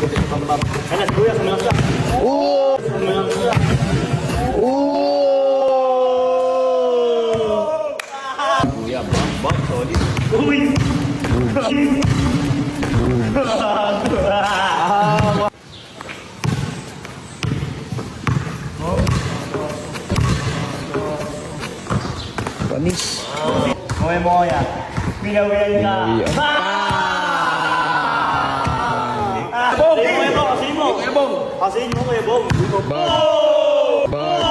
Alas, kuya, sumalang siya. Oo! Sumalang siya. Kuya, bang, solid. Uy! Panis. Kuya mo kaya. Pinawilan ka. Bong! Kuya Bong, kasihin mo. Kuya Bong. Kasihin mo, Kuya Bong. Bag. Bag.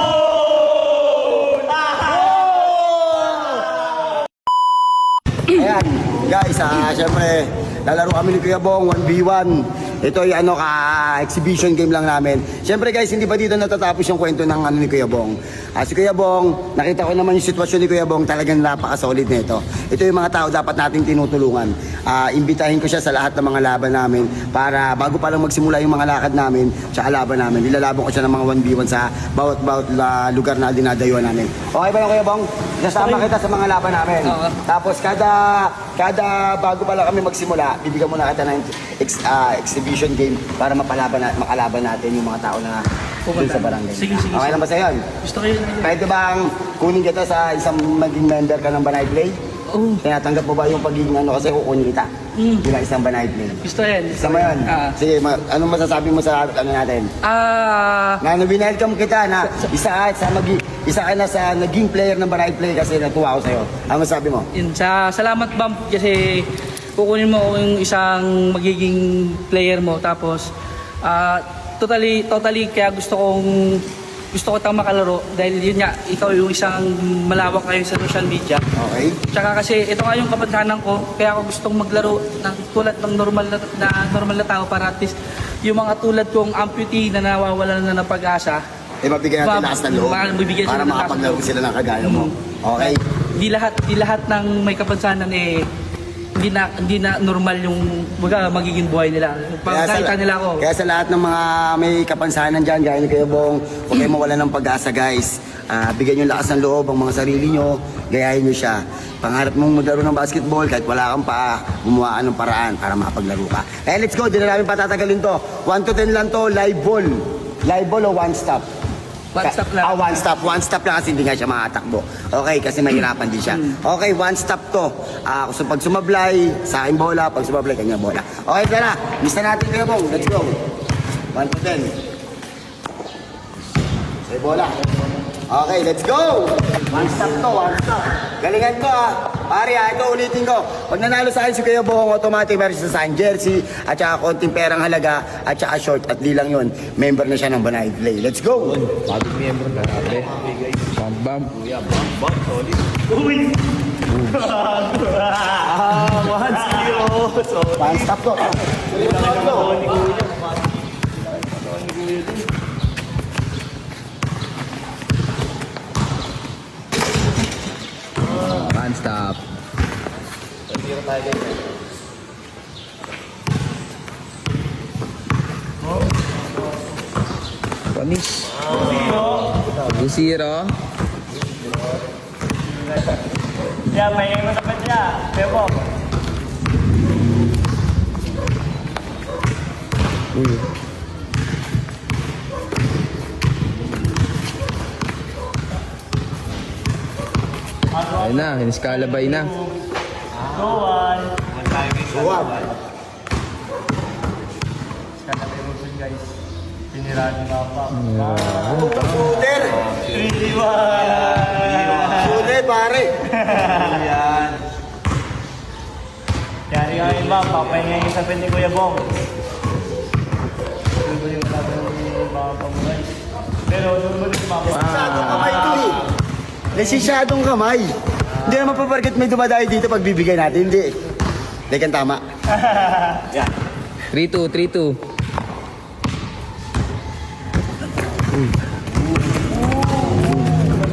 Ayan, guys, syempre, lalaro kami ni Kuya Bong, 1v1. Ito ay exhibition game lang namin. Syempre guys, hindi pa dito natatapos yung kwento ng ni Kuya Bong. Si Kuya Bong, nakita ko naman yung sitwasyon ni Kuya Bong, talagang napaka-solid nito. Ito yung mga tao dapat nating tinutulungan. Imbitahin ko siya sa lahat ng mga laban namin para bago pa lang magsimula yung mga lakad namin, tsaka laban namin, nilalaban ko siya ng mga 1v1 sa bawat lugar na dinadayuan namin. Okay ba yung Kuya Bong? Kasama kita sa mga laban namin. Tapos kada bago pa lang kami magsimula, bibigyan muna kita ng exhibition game para makalaban natin yung mga tao na dun sa barangay. Sige. Okay lang ba sa'yo? Gusto kayo naman. Pwede bang kunin kita sa isang maging member ka ng Banay Play? Oo. Tinatanggap mo ba yung pagiging kasi kukunin kita? Bilang isang Banay Play. Gusto yan. Isa mo yun? Sige, anong masasabi mo sa natin? Na binelcome kita na isa ka na sa naging player ng Banay Play kasi natuwa ako sa'yo. Ano masabi mo? Yun, salamat Bam kasi kukunin mo ako yung isang magiging player mo tapos totally kaya gusto ko tang makalaro dahil yun nga ikaw yung isang malawak kayo sa social media. Okay. Tsaka kasi ito nga yung kapansanan ko kaya ako gustong maglaro ng tulad ng normal na tao para at least yung mga tulad kong amputee na nawawalan na ng pag-asa Mabigyan natin lakas ng loob mabibigyan para sila ng lakas ng makapaglaro loob. sila ng kagaya mo. Okay. Di lahat ng may kapansanan hindi na normal yung magiging buhay nila. Pagkakita nila ako. Kaya sa lahat ng mga may kapansanan dyan, gaya ni Kuya Bong, huwag kayong mawala ng pag-asa guys. Bigyan nyo lakas ng loob ang mga sarili nyo, gayahin nyo siya. Pangarap mong maglaro ng basketball, kahit wala kang paa, gumawa ng paraan para makapaglaro ka. Let's go, di na namin patatagalin to. 1 to 10 lang to, live ball. Live ball o one stop? One stop lang. One stop lang kasi hindi nga siya makatakbo. Okay, kasi mahirapan din siya. Okay, one stop to. So pag sumablay, sa akin bola, pag sumablay, kanya bola. Okay, tara. Lista natin kayo, Bong. Let's go. 1 to 10. Say bola. Okay, let's go! One stop to, one stop. Galingan ko Pare ito ulitin ko. Pag nanalo sa akin si Kuya Bong, automatic meron siya sa akin jersey, at saka konting perang halaga, at saka short, at di lang yun. Member na siya ng Banay Play. Let's go! Bagong member na natin. Bam. Kuya, bang, solid. Uy! 1-0. One stop to. One stop. Panis. 2-0. Yan, may matapat niya. Kuya Bong. Ayun na, hiniskalabay na. Go on. Suwag. Kalabay mo dun, guys. Piniraan nga pa. Shooter! 3-1. Shooter, pare! Yan. Yari nga yun, ma'am. Papahinga yung sabi ni Kuya Bong. Ito yung laban ni mga pamuray. Pero, doon mo rin ma'am. Masyadong kamay to eh. Nasisyadong kamay. Hindi naman paparkit may dumadayo dito pag bibigay natin. Hindi. Hindi kang tama. Yan. 3-2, 3-2.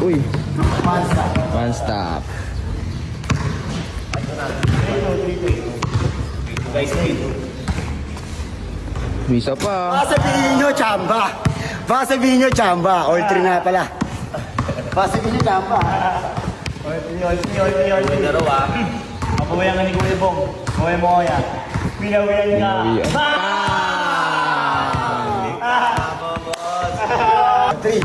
Uy. One stop. Misa pa. Baka sabihin nyo, chamba. Baka sabihin nyo, chamba. All three na pala. Baka sabihin nyo, chamba. Oy. Dalawa. Mapawayan ka ni Kuya Bong. Kuya mo kaya. Pinawayan ka. Pinawiyan. 3.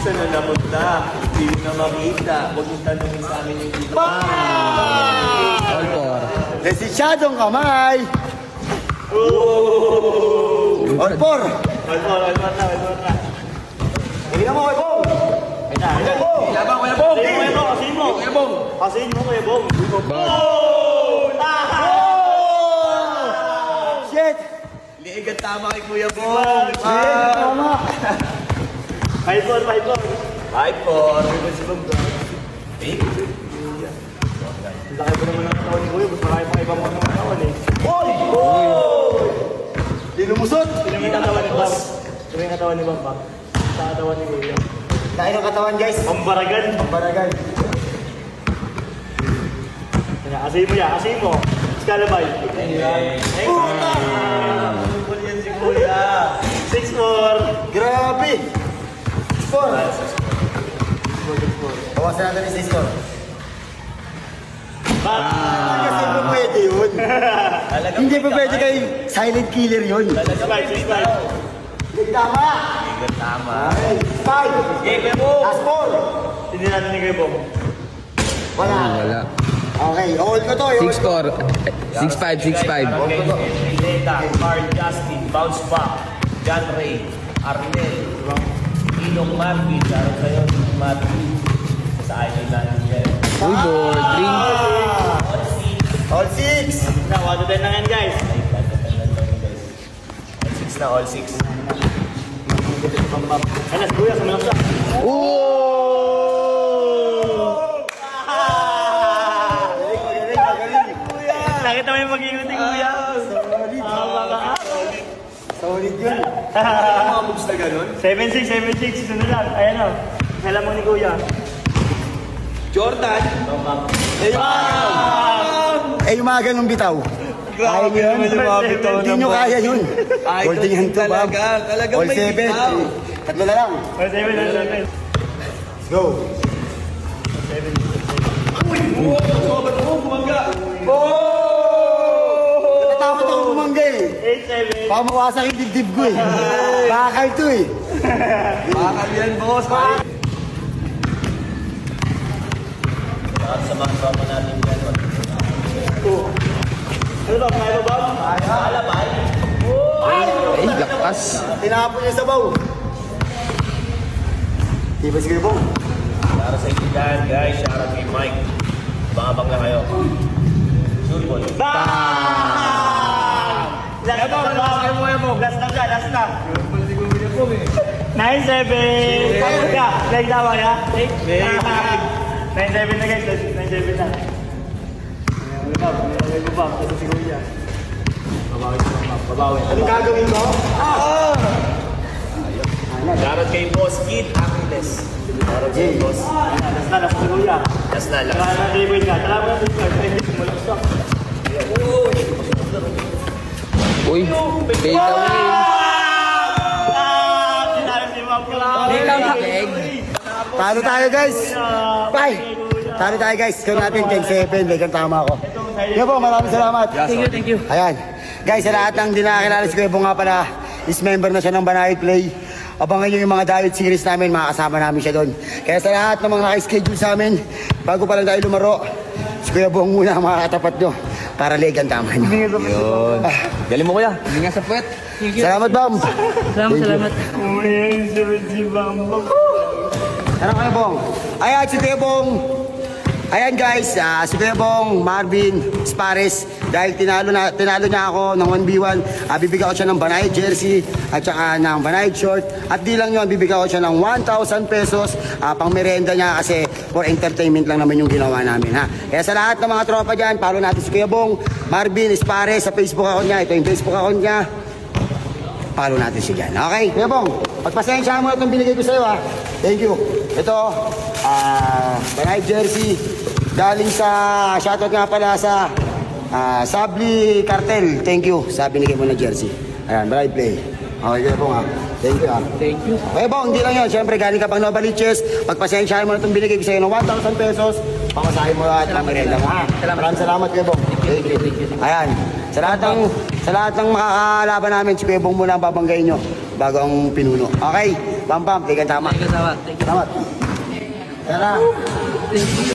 Saan na napunta? Hindi na makita. Huwag yung tanongin sa amin yung dito. All four. Desisyadong kamay. All 4. Almor na. Tingnan mo, Kuya Bong. Ayan. Labang Kuya Bong. Kasihin mo, Kuya Bong. Kasihin mo, Kuya Bong. Shit. Liig ang tama kay Kuya Bong. Tama. 5-4. 5-4. Laki pa naman ang katawan ni Kuya. Mas marami pa ibang mga katawan eh. Lilumusot. Sino yung katawan ni Bam? Sino yung katawan ni Bam? Sa katawan ni Kuya. Laki ng katawan, guys. Pambaragan. Baragan. Kasihin mo yan. Kasihin mo. Skalabay. Puta! Pupul yan si Kuya. 6-4. Grabe. 4. Bawasan natin yung 6-4. Kasi po pwede yun. Hindi po pwede kay silent killer yun. 6-5. Hindi tama. Okay. 5. Last 4. Hindi natin ni Kuya Bong. Wala. Wala. Okay, all ko to. 6-4. 6-5, 6-5. Pineda, Carl Justin, Bounce Back, John Ray, Arnel, Inong Marvin, laro sa'yo, Marvin, sa Idol natin dyan. Uy, board. Ring. All 6. Na, 1-10 lang yan guys. All 6 na, all 6. Anas, Kuya, sumunod siya. Nakita mo yung mag-ingot ni Kuya. Solid yun. Mga moves na ganun. 7-6. Sunod lang. Ayan o. Alam mo ni Kuya. Jordan, Eh, yung mga ganong bitaw. Kaya nyo yun. Hindi nyo kaya yun. Holding hand to, Bob. talagang All 7. Tatlo na lang. 7. Let's go. Natatakot ako bumangga eh. 8-7. Baka mawasak yung dibdib ko eh. Bakal to eh. bakal yan, boss. Sa mga tropa natin dyan. Ano ba? Kaya ba? Alabay. Ay, lakas. Tinapon niya sa baw. Di ba sige bong? Para sa inyo dyan, guys. Shoutout kay Mike. Bangabang lang kayo. Sure ball. Last na siya. Last na. 9-7. Kaya, like tama ya? 9-7 na guys. 9-7 na. Ano ba? Kasi si Kuya. Babawi. Anong gagawin mo? Shoutout kay Boss Kid Achilles. Shoutout kay Boss. Last na Kuya. Last na lang. Kaya na-dribble ka. Talaga na dribble ka. Mulaksak. Uy, fade away. Sinabi si Ma'am Clara. Leg. Talo tayo guys. Bye. Talo tayo guys. Ikaw natin 10-7. Like ang tama ako. Kuya Bong, maraming salamat. Thank you. Ayan. Guys, sa lahat ng di nakakilala si Kuya Bong nga pala, is member na siya ng Banayad Play. Abangan nyo yung mga diet series namin, makakasama namin siya doon. Kaya sa lahat ng mga naka-schedule sa amin, bago pa lang tayo lumaro, si Kuya Bong muna ang makakatapat nyo para leg ang tama nyo. Yun. Galing mo, kuya. Hindi nga sa puwet. Salamat, Bam. Salamat. Si Bambang. Ano Kuya Bong? Ayan, si Kuya Bong. Ayan guys, si Kuya Bong, Marvin, Spares, dahil tinalo niya ako ng 1v1, bibigyan ko siya ng Banayad jersey at saka ng Banayad short. At di lang yun, bibigyan ko siya ng 1,000 pesos pang merenda niya kasi for entertainment lang naman yung ginawa namin ha. Kaya sa lahat ng mga tropa dyan, follow natin si Kuya Bong, Marvin, Spares sa Facebook account niya. Ito yung Facebook account niya. Follow natin siya dyan. Okay, Kuya Bong, pagpasensyahan mo na itong binigay ko sa'yo ha. Thank you. Ito, Banayad jersey. Galing sa, shoutout nga pala sa Sabli Cartel. Thank you sa binigay mo na jersey. Ayan, Banayad Play. Okay, Kuya Bong ha. Thank you ha. Thank you. Kuya Bong, hindi lang yun. Siyempre, galing ka pang Novaliches. Pagpasensyahan mo na itong binigay ko sa'yo ng 1,000 pesos. Pamasahin mo lahat ng merenda mo ha. Maraming salamat, Kuya Bong. Thank you. Ayan. Sa lahat ng makakalaban namin, si Kuya Bong muna ang babanggayin nyo bago ang pinuno. Okay? Bam, bam. Tika, tama. Thank you, tama. Thank you. Salamat. Tara. Thank you.